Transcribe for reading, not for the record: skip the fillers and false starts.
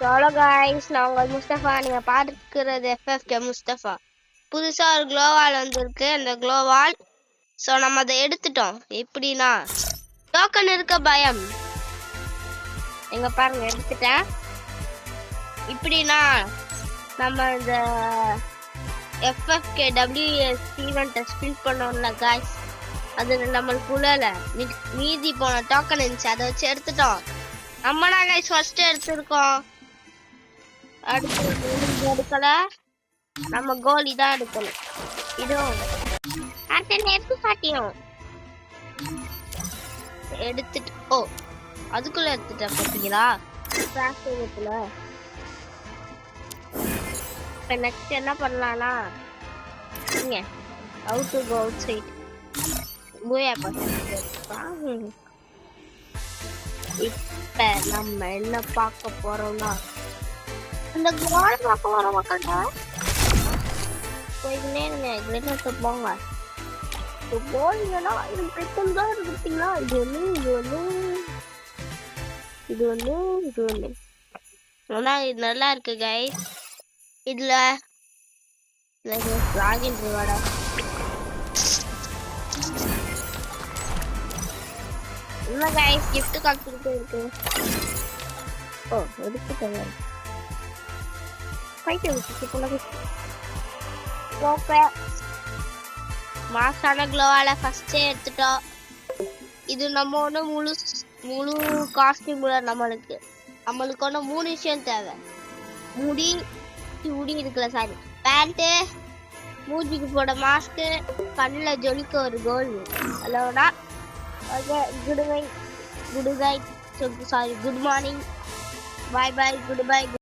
Hello guys, நான் உங்கள் முஸ்தபா. நீங்க பார்க்கிறது FFK முஸ்தபா. புதுசா ஒரு க்ளோவால் வந்திருக்கு. அந்த க்ளோவால் நம்ம அதை எடுத்துட்டோம். எப்படின்னா டோக்கன் இருக்க பயம். எங்க பாருங்க, எடுத்துட்டேன். இப்படின்னா நம்ம இந்த FFK WS ஈவெண்ட்டை ஸ்பில் பண்ணோம்ல காய்ஸ், அது நம்மளுக்கு உள்ள மீதி போன டோக்கன் இருந்துச்சு, அதை வச்சு எடுத்துட்டோம். நம்ம தான் காய்ஸ் ஃபர்ஸ்ட் எடுத்திருக்கோம். அடுத்து எடுக்கல, நம்ம கோலி தான் எடுக்கணும். இதுவும் எடுத்து காட்டியும் எடுத்துட்டு அதுக்குள்ள எடுத்துட்டேன் பார்த்தீங்களா. இப்போ நெக்ஸ்ட் என்ன பண்ணலாம்னா, இங்க out to go outside பூயா பார்த்து. இப்போ நம்ம என்ன பார்க்க போறோம்னா, இந்த கோல் பார்க்க வர மக்கள்கிட்ட போயின்னே கிரேட் போங்க. போனீங்கன்னா இது பிரச்சனை தான் இருக்குங்களா. இது ஒன்று ஆனால் இது நல்லா இருக்கு கைஸ். இதுல லாகின் ரிவார்டா என்ன கைஸ், கிஃப்ட் காத்துக்கிட்டே இருக்கு. எடுத்துக்கோங்க. மாசான க்ளோவால ஃபர்ஸ்டே எடுத்துட்டோம். இது நம்ம ஒன்று முழு காஸ்டியூம்ல நம்மளுக்கு ஒன்று 3 விஷயம் தேவை. முடி இருக்குல்ல, சாரி, பேண்ட்டு, மூஞ்சிக்கு போட மாஸ்க்கு, கண்ணில் ஜொலிக்க ஒரு கோல். அல்லோனா குட் மார்னிங், பாய் பாய், குட் பை.